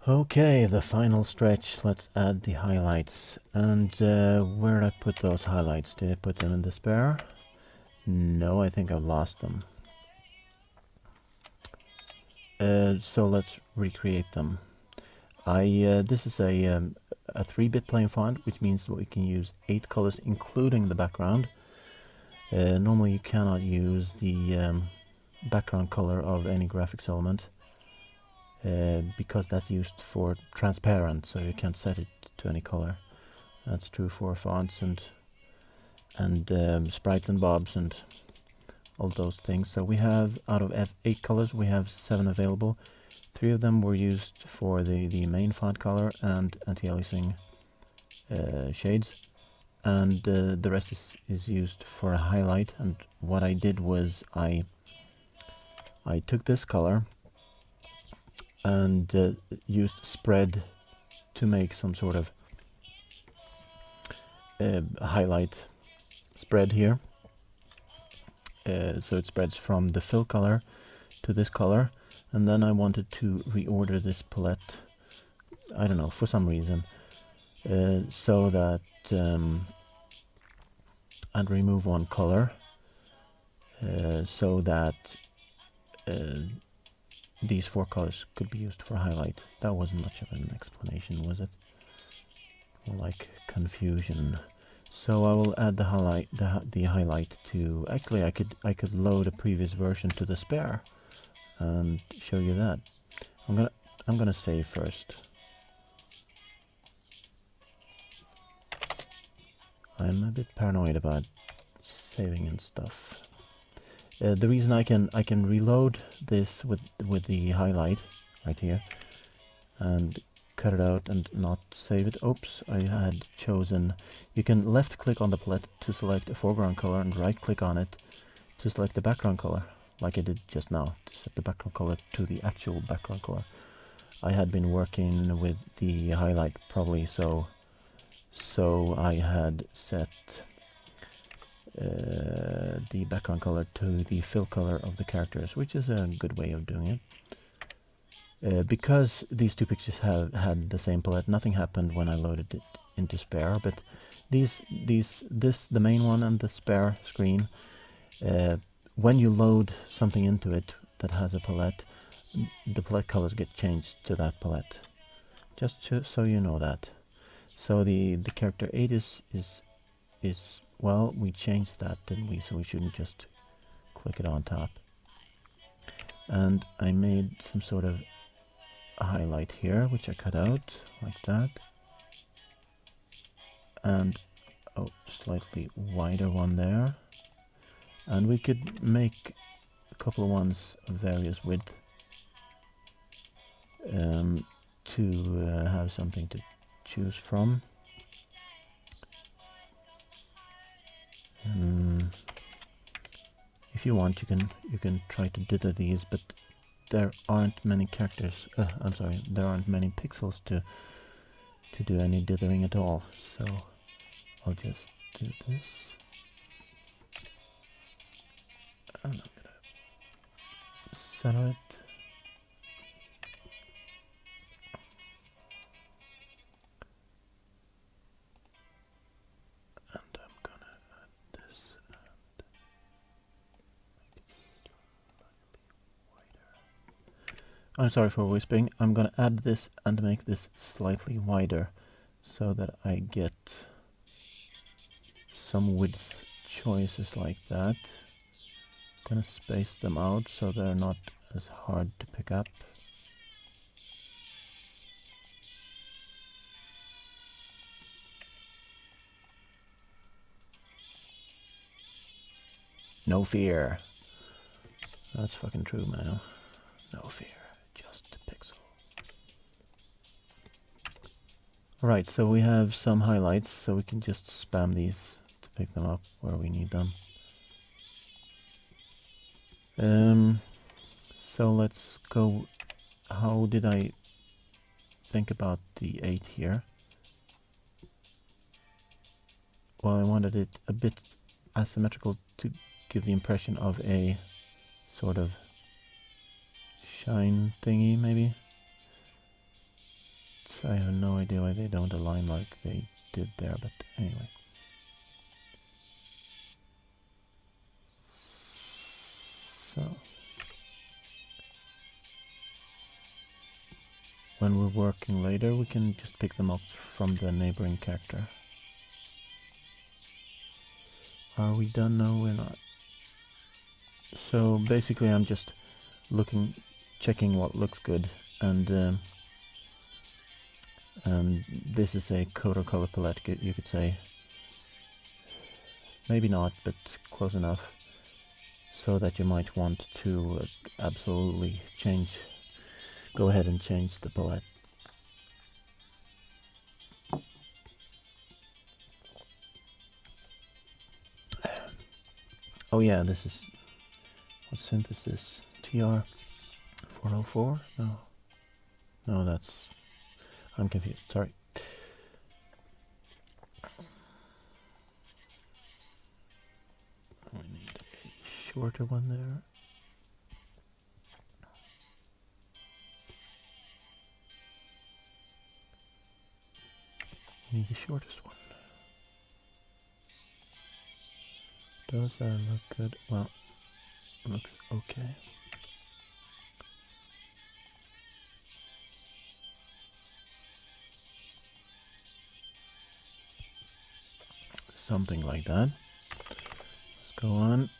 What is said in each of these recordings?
Okay, the final stretch. Let's add the highlights. And where did I put those highlights? Did I put them in the spare? No, I think I've lost them. So let's recreate them. This is a 3-bit plain font, which means that we can use 8 colors, including the background. Normally you cannot use the background color of any graphics element, because that's used for transparent, so you can't set it to any color. That's true for fonts and sprites and bobs and all those things. So we have, out of 8 colors, we have 7 available. 3 of them were used for the main font color and anti-aliasing shades, and the rest is used for a highlight. And what I did was I took this color and used spread to make some sort of highlight spread here. So it spreads from the fill color to this color, and then I wanted to reorder this palette, I don't know, for some reason, so that I'd remove one color, so that these 4 colors could be used for highlight. That wasn't much of an explanation, was it? More like confusion. So I will add the highlight to. Actually, I could load a previous version to the spare and show you that. I'm gonna save first. I'm a bit paranoid about saving and stuff. The reason I can reload this with the highlight right here and cut it out and not save it. Oops, I had chosen. You can left click on the palette to select a foreground color and right click on it to select the background color, like I did just now, to set the background color to the actual background color. I had been working with the highlight probably, so I had set the background color to the fill color of the characters, which is a good way of doing it. Because these 2 pictures had the same palette, nothing happened when I loaded it into spare, but the main one and the spare screen, when you load something into it that has a palette, the palette colors get changed to that palette. Just so you know that. So the character 8 is well, we changed that, didn't we? So we shouldn't just click it on top. And I made some sort of a highlight here, which I cut out like that, and slightly wider one there, and we could make a couple of ones of various width to have something to choose from. If you want, you can try to dither these, but there aren't many characters. I'm sorry, there aren't many pixels to do any dithering at all. So I'll just do this, and I'm gonna center it. And I'm gonna add this and make it slightly wider. I'm sorry for whispering. I'm gonna add this and make this slightly wider so that I get some width choices like that. Gonna space them out so they're not as hard to pick up. No fear. That's fucking true, man. No fear, just a pixel. Alright, so we have some highlights, so we can just spam these to pick them up where we need them. So let's go. How did I think about the 8 here? Well, I wanted it a bit asymmetrical to give the impression of a sort of shine thingy, maybe. I have no idea why they don't align like they did there, but anyway. So when we're working later, we can just pick them up from the neighboring character. Are we done? No, we're not. So basically I'm just checking what looks good, and this is a coat or color palette, you could say. Maybe not, but close enough, so that you might want to absolutely go ahead and change the palette. Oh yeah, this is, what synthesis? TR-404? No, that's, I'm confused, sorry. We need a shorter one there. Need the shortest one. Does that look good? Well, looks okay. Something like that. Let's go on.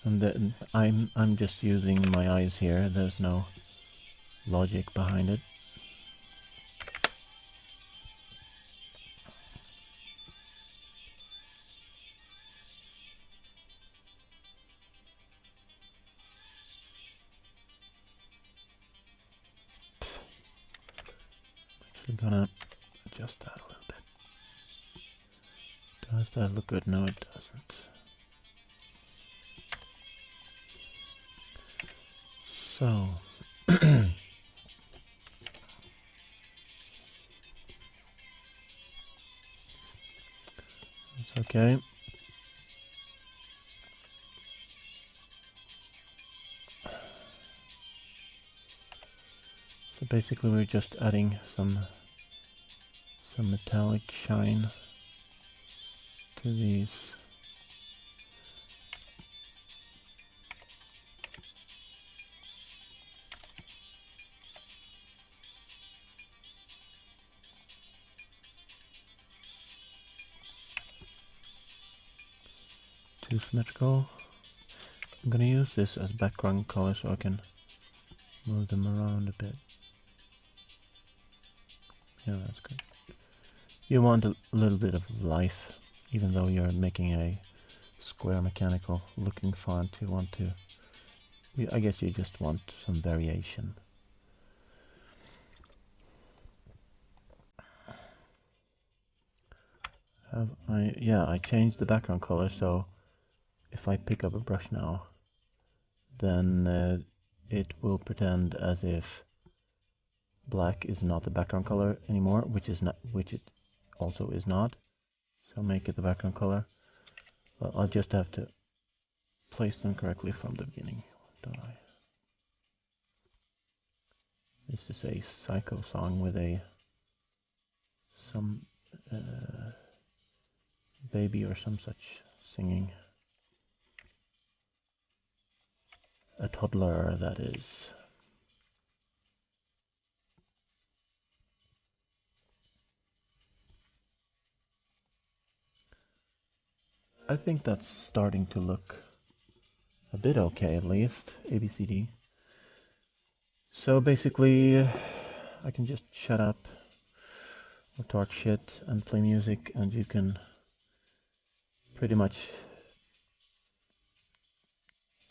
And then I'm just using my eyes here. There's no logic behind it. I'm gonna adjust that a little bit. Does that look good? No, it doesn't. So it's okay. So basically we're just adding some metallic shine to these. Too symmetrical. I'm gonna use this as background color so I can move them around a bit. Yeah, that's good. You want a little bit of life, even though you're making a square mechanical looking font. You want to, I guess you just want some variation. Yeah, I changed the background color, so if I pick up a brush now, then it will pretend as if black is not the background color anymore, which it also is not. So make it the background color. Well, I'll just have to place them correctly from the beginning, don't I? This is a psycho song with some baby or some such singing. A toddler, that is. I think that's starting to look a bit okay, at least. ABCD. So basically, I can just shut up or talk shit and play music, and you can pretty much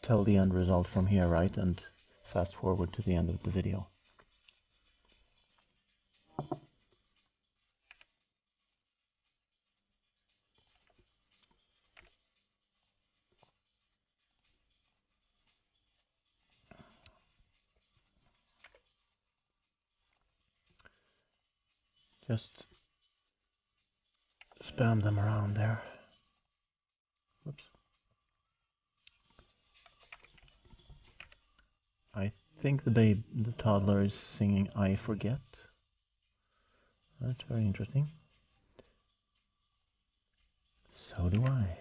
tell the end result from here, right? And fast forward to the end of the video. Just spam them around there. Whoops. think the toddler is singing "I Forget." That's very interesting. So do I.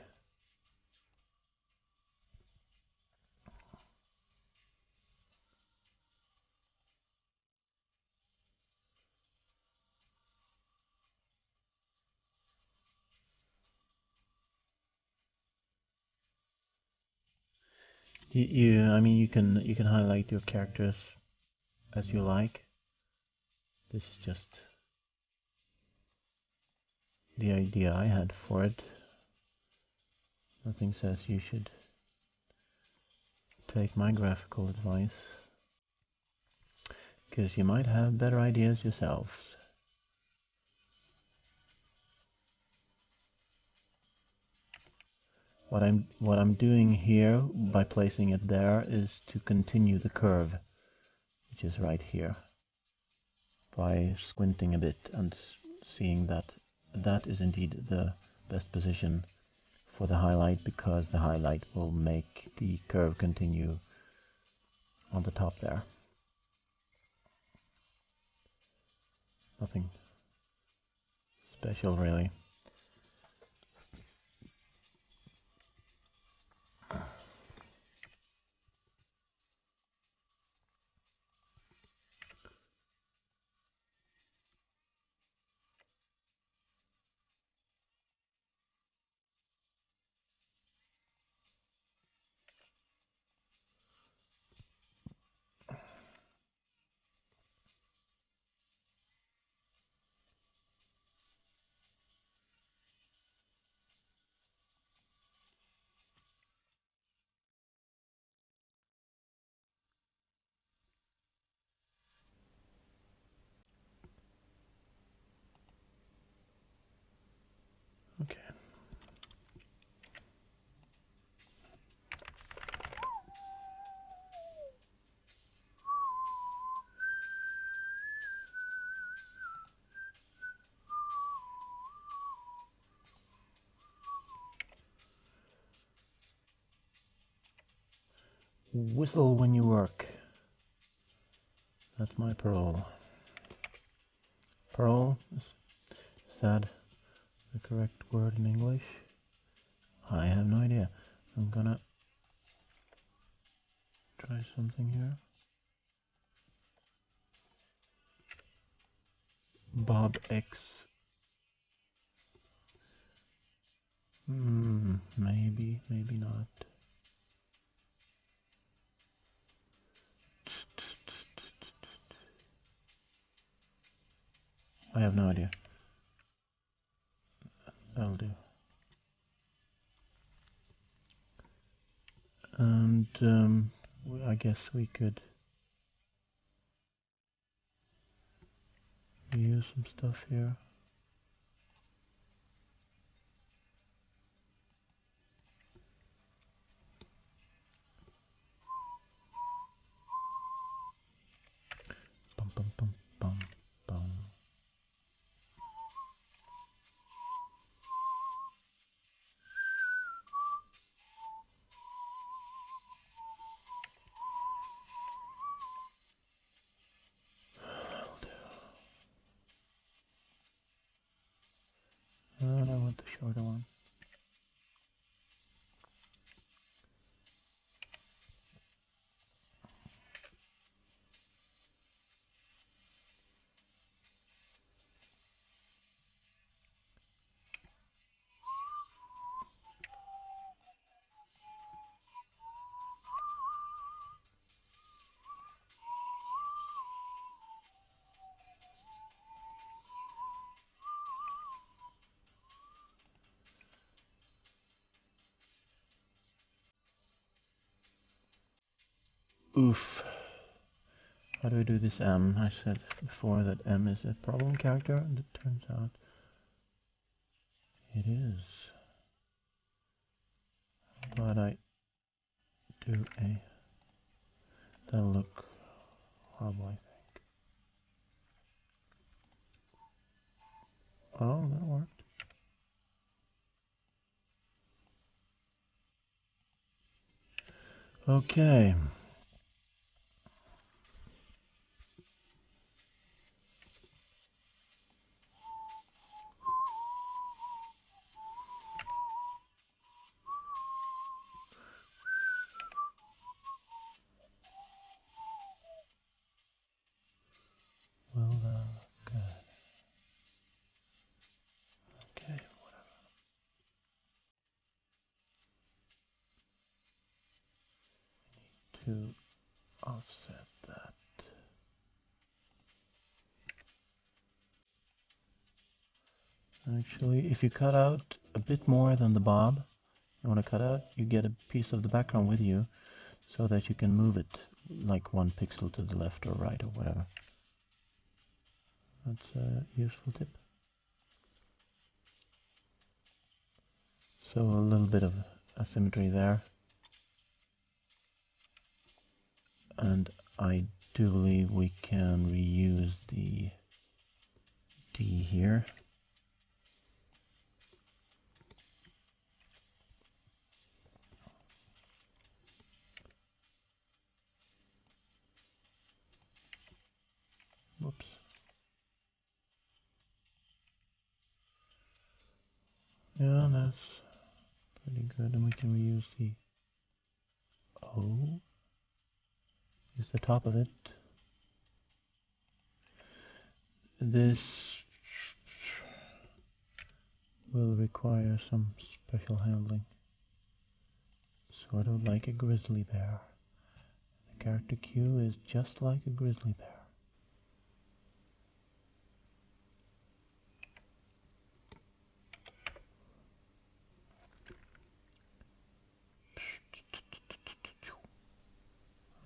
I mean, you can highlight your characters as you like. This is just the idea I had for it. Nothing says you should take my graphical advice, because you might have better ideas yourselves. What I'm doing here by placing it there is to continue the curve, which is right here, by squinting a bit and seeing that that is indeed the best position for the highlight, because the highlight will make the curve continue on the top there. Nothing special really. Okay. Whistle when you work. That's my parole. Parole? Is that the correct word in English? I have no idea. I'm gonna try something here. Bob X. Maybe, maybe not. I have no idea. That'll do. And I guess we could use some stuff here. Bum, bum, bum, bum, bum. That'll do. And I want the shorter one. Oof. How do I do this M? I said before that M is a problem character, and it turns out it is. But I do a... That'll look horrible, I think. Oh, that worked. Okay. to offset that. Actually, if you cut out a bit more than the bob you want to cut out, you get a piece of the background with you so that you can move it like 1 pixel to the left or right or whatever. That's a useful tip. So a little bit of asymmetry there. And I do believe we can reuse the D here. Whoops. Yeah, that's pretty good. And we can reuse the O. Use the top of it. This will require some special handling. Sort of like a grizzly bear. The character Q is just like a grizzly bear.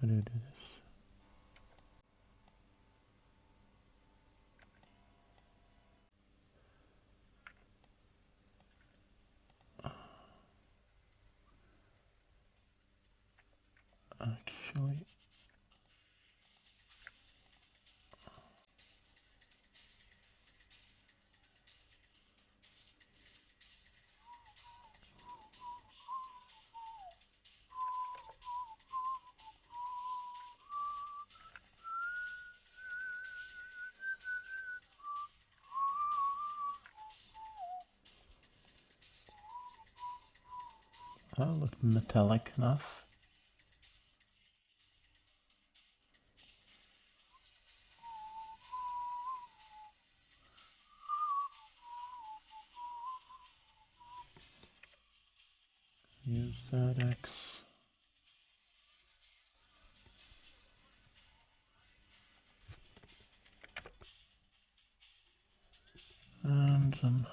How do I do this? Actually, that looked metallic enough. Use that X. And some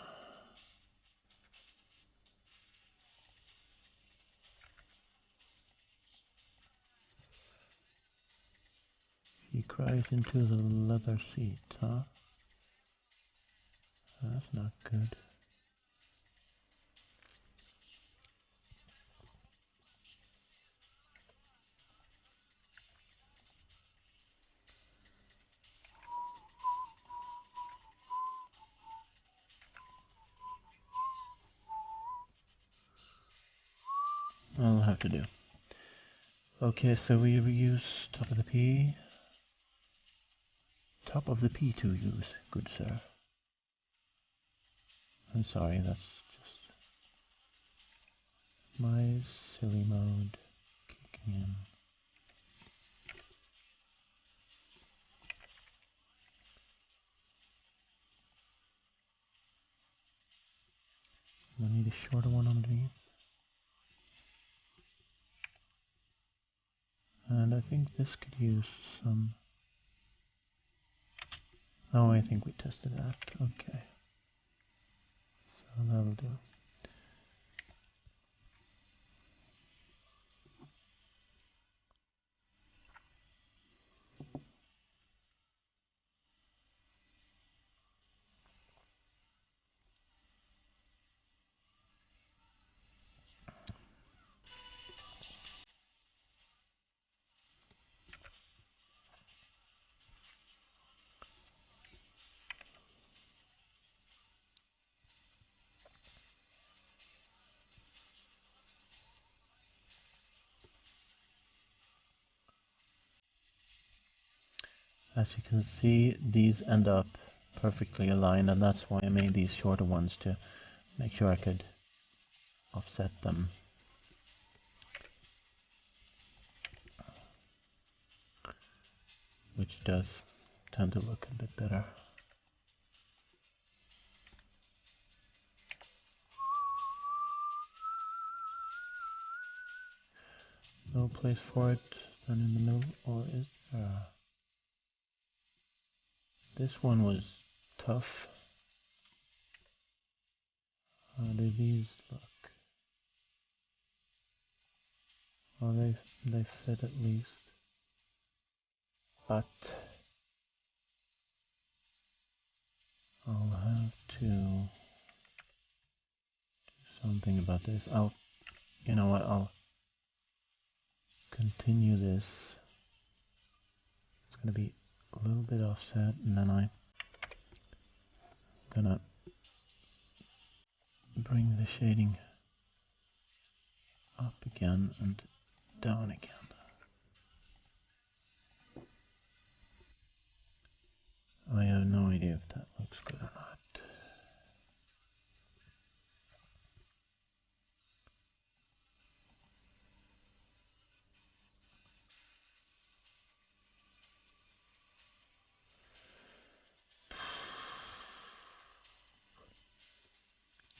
he cries into the leather seat, huh? That's not good. I'll have to do. Okay, so we reuse top of the P. Top of the P to use, good sir. I'm sorry, that's just my silly mode kicking in. I need a shorter one underneath. And I think this could use some... Oh, I think we tested that. Okay. So that'll do. As you can see, these end up perfectly aligned, and that's why I made these shorter ones to make sure I could offset them. Which does tend to look a bit better. No place for it. done in the middle, or is this one was tough. How do these look? Oh, they fit at least. But I'll have to do something about this. You know what, I'll continue this. It's gonna be a little bit offset, and then I'm gonna bring the shading up again and down again. I have no idea if that looks good or not.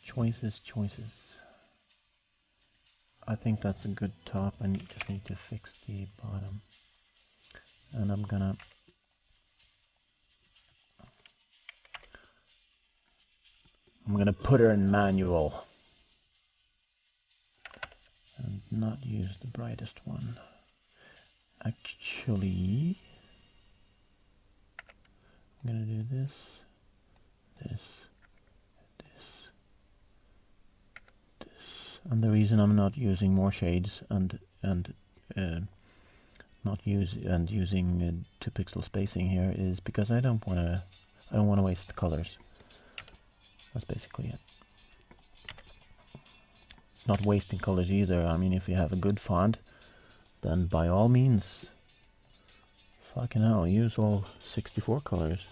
Choices. I think that's a good top. I just need to fix the bottom. And I'm gonna put her in manual and not use the brightest one. Actually, I'm gonna do this, and the reason I'm not using more shades and using 2 pixel spacing here is because I don't want to waste colors. That's basically it. It's not wasting colors either. I mean, if you have a good font, then by all means, fucking hell, use all 64 colors.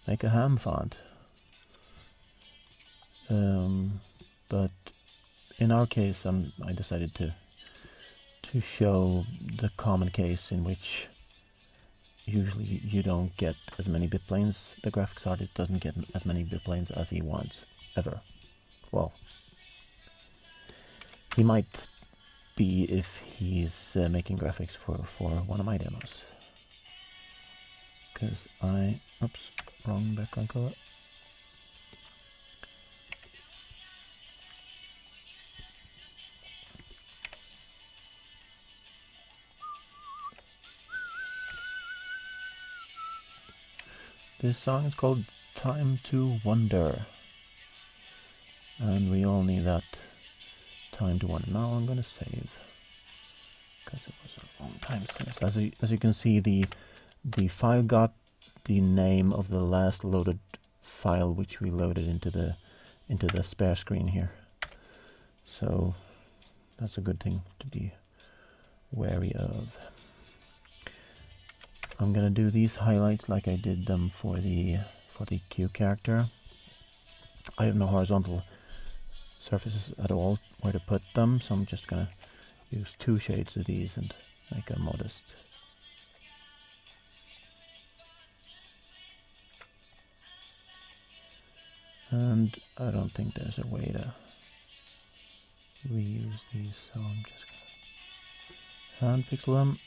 Make a ham font. But in our case, I decided to show the common case in which usually you don't get as many bitplanes. The graphics artist doesn't get as many bitplanes as he wants, ever. Well, he might be if he's making graphics for one of my demos. Because oops, wrong background color. This song is called Time to Wonder. And we all need that time to wonder. Now I'm gonna save, because it was a long time since. As you can see, the file got the name of the last loaded file which we loaded into the spare screen here. So that's a good thing to be wary of. I'm gonna do these highlights like I did them for the Q character. I have no horizontal surfaces at all where to put them, so I'm just gonna use 2 shades of these and make a modest. And I don't think there's a way to reuse these, so I'm just gonna hand pixel them.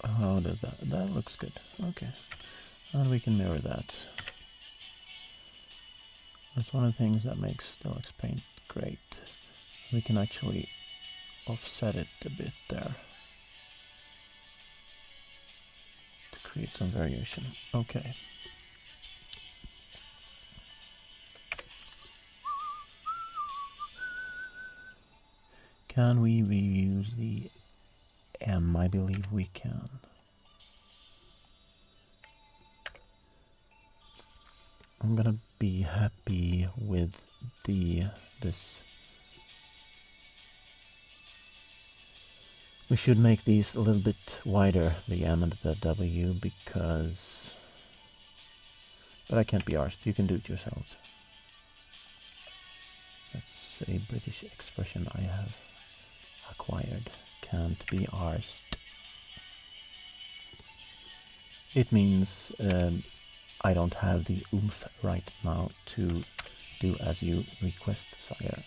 How does that? That looks good. Okay. And we can mirror that. That's one of the things that makes Deluxe Paint great. We can actually offset it a bit there to create some variation. Okay. Can we reuse the M? I believe we can. I'm gonna be happy with this. We should make these a little bit wider, the M and the W, because... But I can't be arsed. You can do it yourselves. That's a British expression I have acquired. Can't be arsed. It means I don't have the oomph right now to do as you request, sire.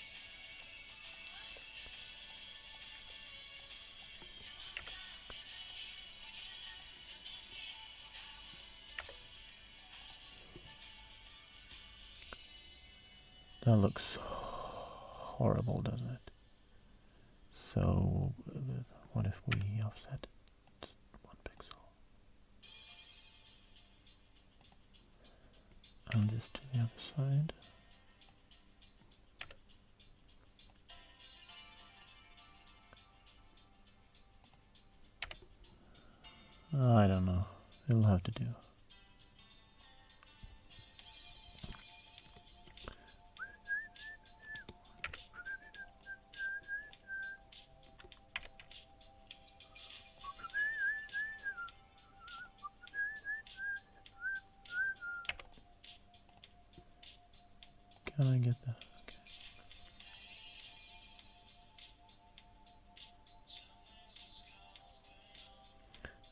That looks horrible, doesn't it? So, what if we offset it 1 pixel? And this to the other side. I don't know. It'll have to do. Can I get that? Okay.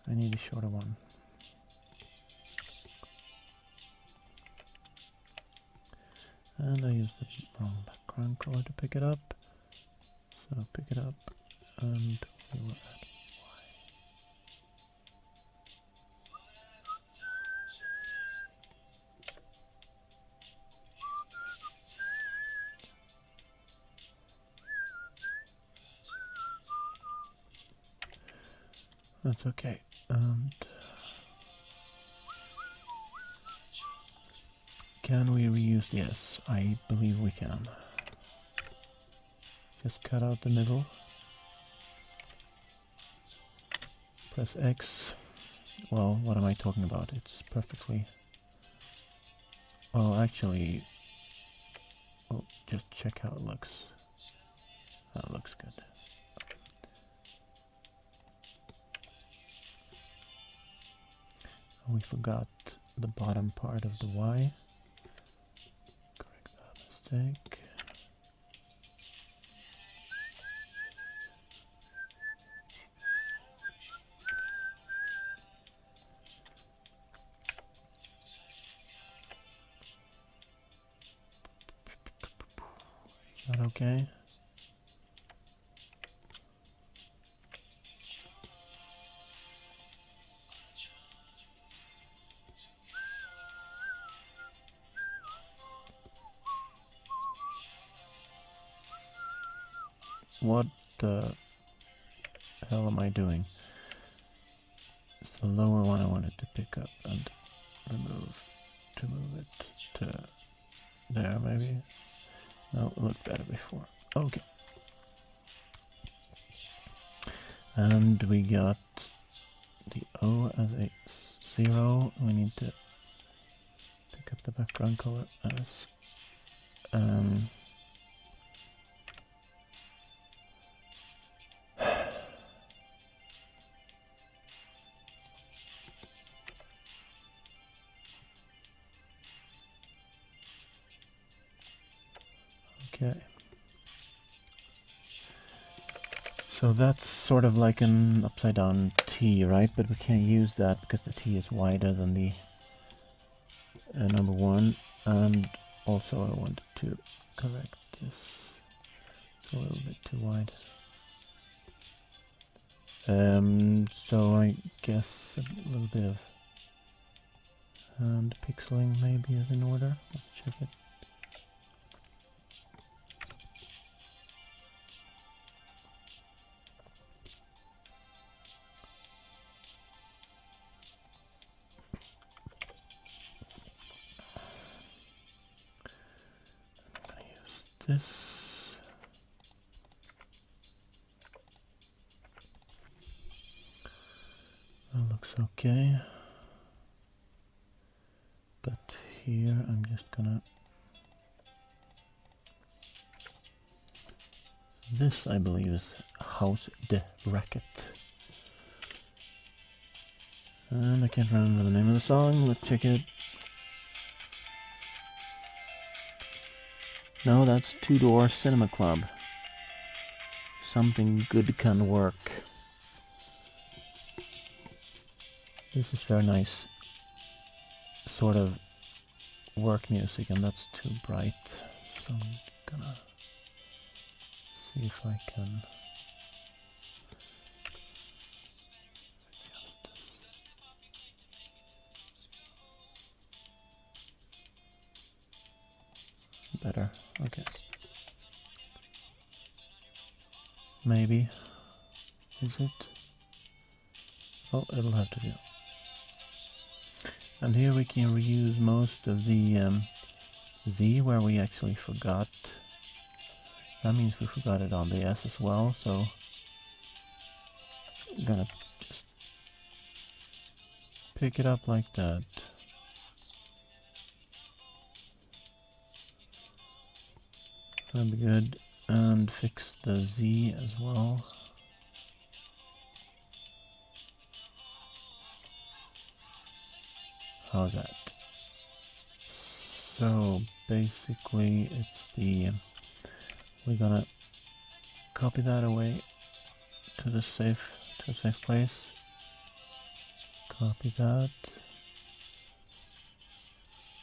I need a shorter one. And I used the wrong background color to pick it up. So pick it up and we will add That's okay. And can we reuse? Yes, I believe we can. Just cut out the middle. Press X. Well, what am I talking about? It's perfectly... Well, actually... Oh, just check how it looks. That looks good. We forgot the bottom part of the Y. Correct that mistake. Is that okay? What the hell am I doing? It's the lower one I wanted to pick up and remove to move it to there maybe. No, it looked better before. Okay. And we got the O as a 0. We need to pick up the background color as okay. So that's sort of like an upside down T, right? But we can't use that because the T is wider than the number 1. And also I wanted to correct this. It's a little bit too wide. So I guess a little bit of hand pixeling maybe is in order. Let's check it. I'm gonna use this. That looks okay. But here I'm just gonna... This I believe is House de Racket. And I can't remember the name of the song. Let's check it. No, that's Two Door Cinema Club. Something good can work. This is very nice sort of work music, and that's too bright. So I'm gonna see if I can better. Okay. Maybe. Is it? Oh, it'll have to do. And here we can reuse most of the Z where we actually forgot. That means we forgot it on the S as well, so I'm gonna just pick it up like that. That'll be good. And fix the Z as well. How's that? So basically it's the we're gonna copy that away to the safe place. Copy that.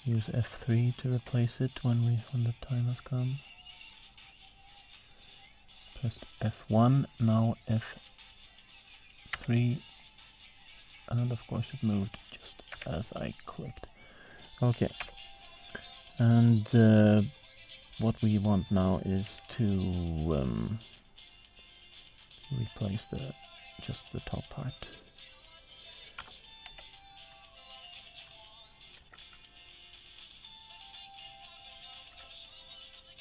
Use F3 to replace it when the time has come. Press F1, now F3, and of course it moved just as I clicked. Okay, and what we want now is to replace just the top part.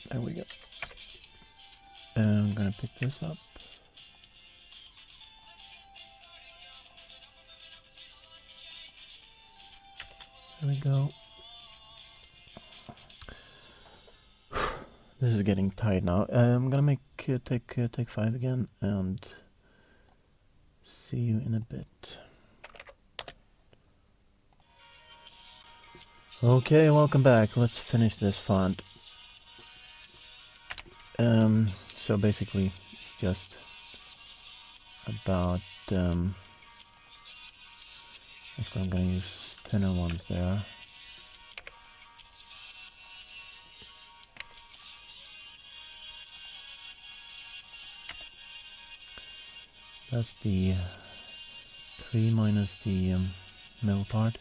There we go. I'm gonna pick this up. There we go. This is getting tight now. I'm gonna make take 5 again and see you in a bit. Okay, welcome back. Let's finish this font. So basically, it's just about. Actually, I'm gonna use thinner ones there. That's the 3 minus the middle part.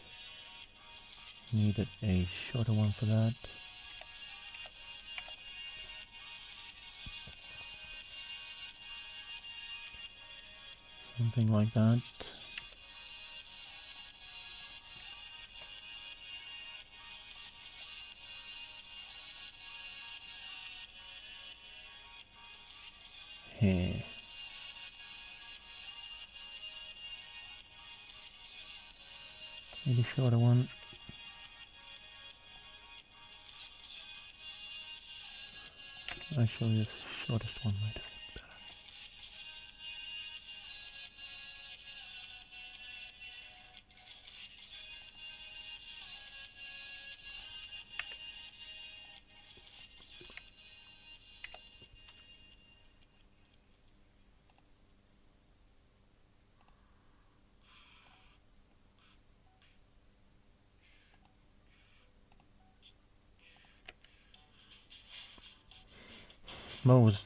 Needed a shorter one for that. Something like that. Hey. Maybe shorter one. Actually, the shortest one might fit better.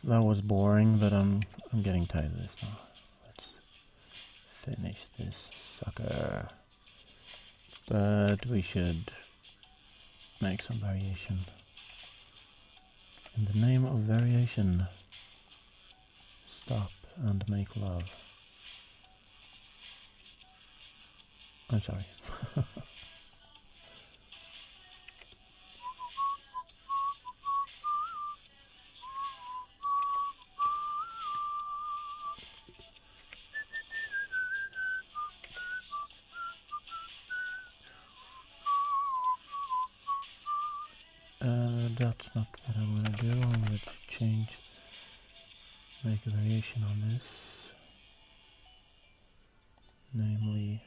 That was boring, but I'm getting tired of this now. Let's finish this sucker. But we should make some variation. In the name of variation, stop and make love. I'm sorry. That's not what I want to do. I'm going to make a variation on this. Namely,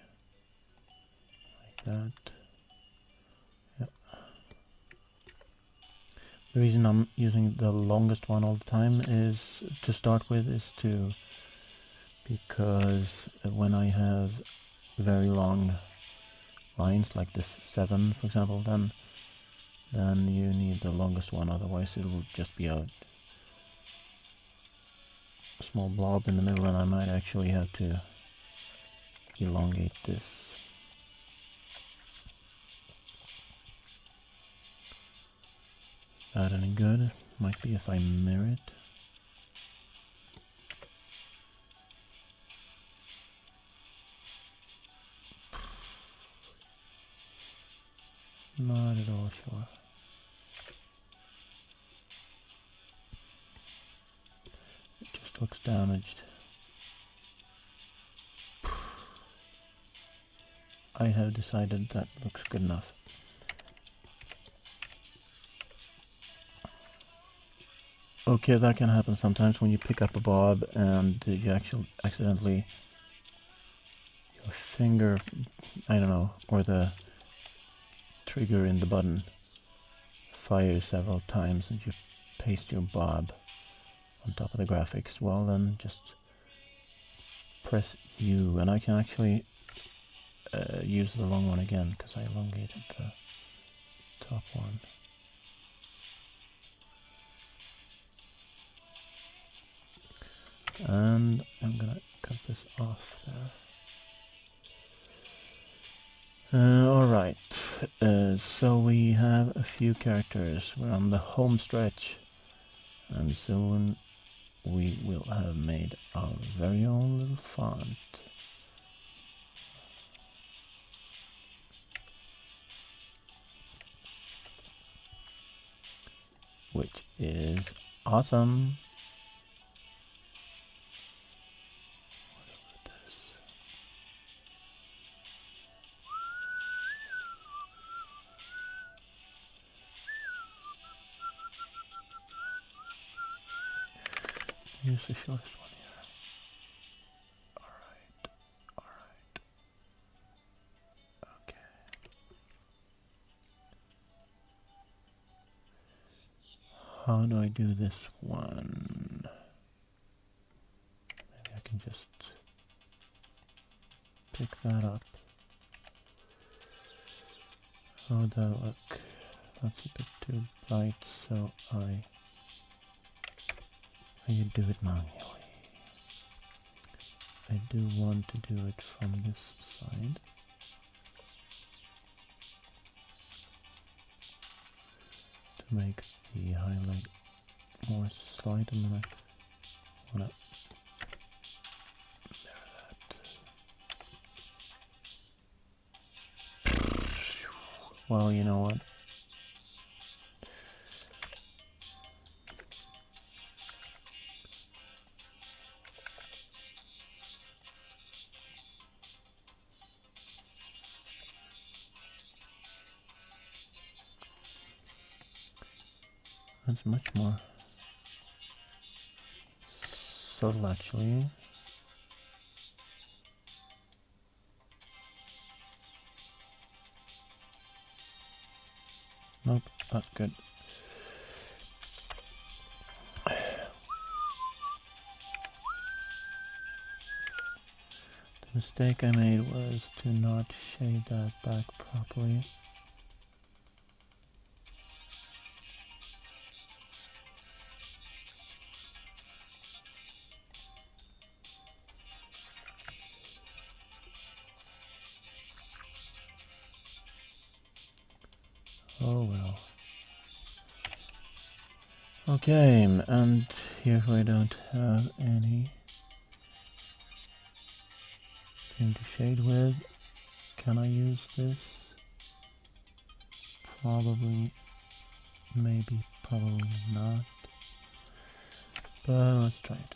like that. Yep. The reason I'm using the longest one all the time is, to start with, is because when I have very long lines, like this 7 for example, then you need the longest one, otherwise it'll just be a small blob in the middle and I might actually have to elongate this. that any good? Might be if I mirror it. Not at all sure. It just looks damaged. I have decided that looks good enough. Okay, that can happen sometimes when you pick up a bob and you actually accidentally, your finger, I don't know, or the trigger in the button fires several times and you paste your bob on top of the graphics. Well, then just press U, and I can actually use the long one again because I elongated the top one. And I'm gonna cut this off there. Alright, so we have a few characters. We're on the home stretch, and soon we will have made our very own little font. Which is awesome. Use the shortest one here. Alright, alright. Okay. How do I do this one? Maybe I can just pick that up. How would that look? That's a bit too bright, so I do it manually. I do want to do it from this side. To make the highlight more slight, and then I want to mirror that. Well, you know what? That's much more subtle, actually. Nope, that's good. The mistake I made was to not shade that back properly. Oh well. Okay, and here we don't have any thing to shade with. Can I use this? Probably, maybe, probably not. But let's try it.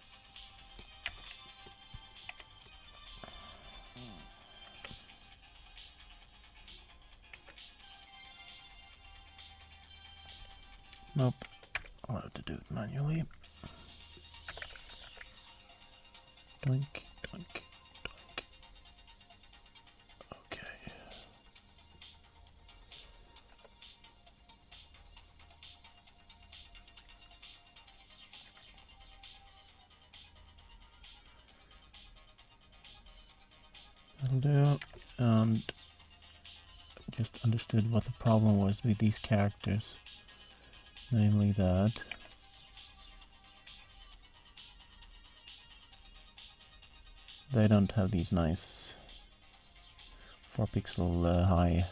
Nope, I'll have to do it manually. Doink, doink, doink. Okay. That'll do. And just understood what the problem was with these characters. Namely that they don't have these nice 4 pixel high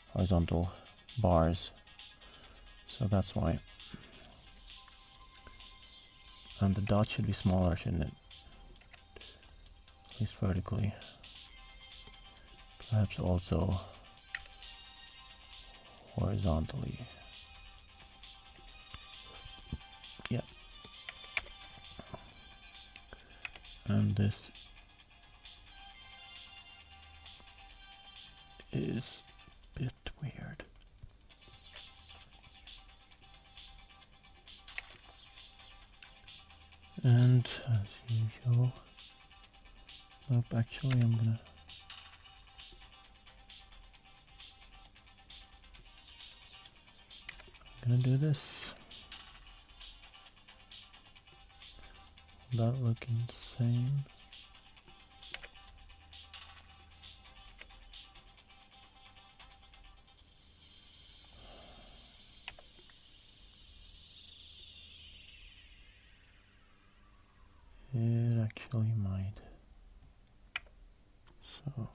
horizontal bars, so that's why. And the dot should be smaller, shouldn't it? At least vertically. Perhaps also horizontally. Yeah. And this is a bit weird. And as usual, nope, actually I'm gonna do this without looking the same. It actually might. So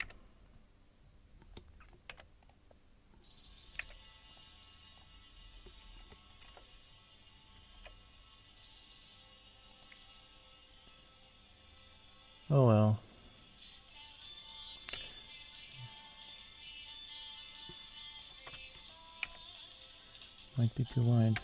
oh well. Might be too wide.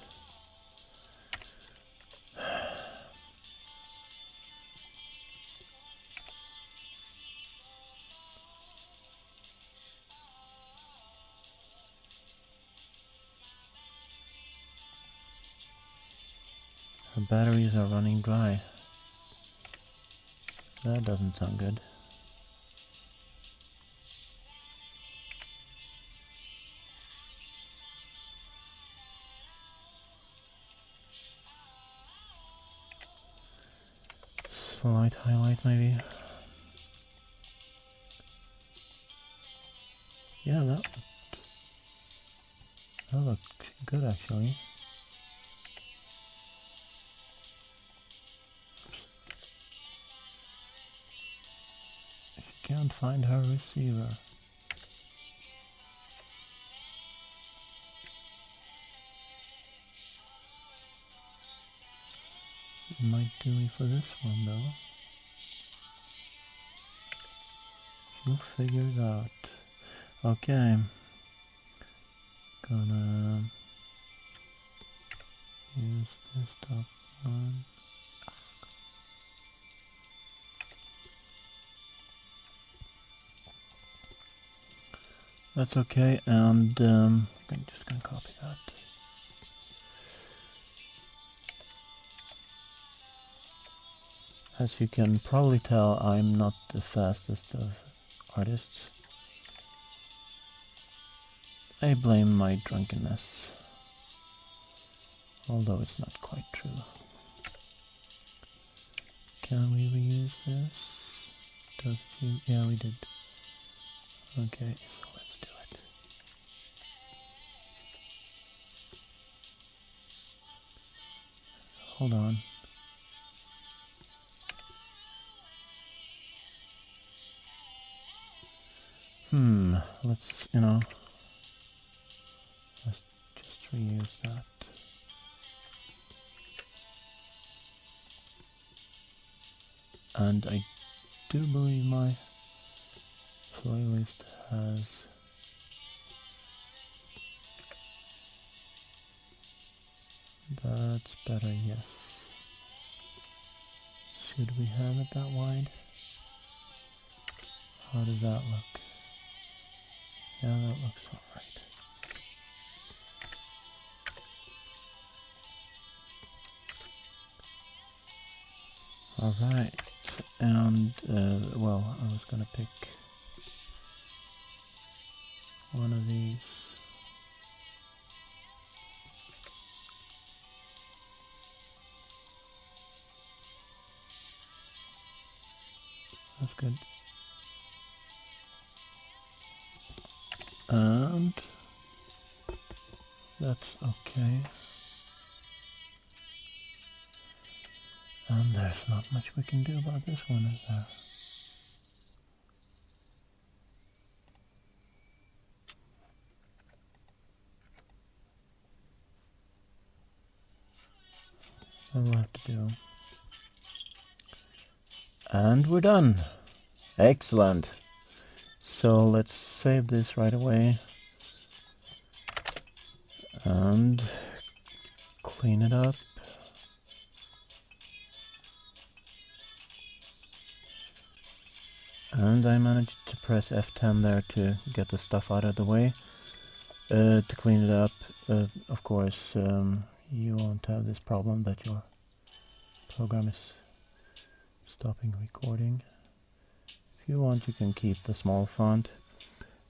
The batteries are running dry. That doesn't sound good. Slight highlight maybe. Yeah, that looked good actually. She can't find her receiver. It might do me for this one though. She'll figure it out. Okay. Gonna use this top one. That's okay, and I'm just gonna copy that. As you can probably tell, I'm not the fastest of artists. I blame my drunkenness, although it's not quite true. Can we reuse this? Does it, yeah, we did. Okay, so let's do it. Hold on. Let's, let's just reuse that. And I do believe my playlist has that's better, yes. Should we have it that wide? How does that look? Yeah, that looks alright. Alright, and well, I was gonna pick one of these. That's good. And that's okay. And there's not much we can do about this one, is there? That will have to do. And we're done. Excellent. So let's save this right away and clean it up. And I managed to press F10 there to get the stuff out of the way. To clean it up, of course, you won't have this problem that your program is stopping recording. If you want, you can keep the small font.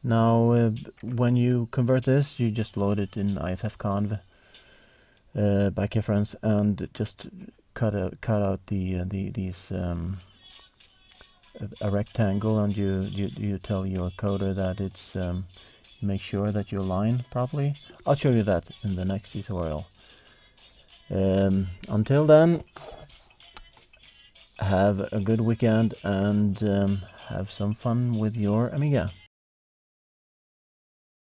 Now, when you convert this, you just load it in IFFconv by Keyfriends and just cut out these a rectangle, and you tell your coder that it's make sure that you align properly. I'll show you that in the next tutorial. Until then, have a good weekend and have some fun with your Amiga.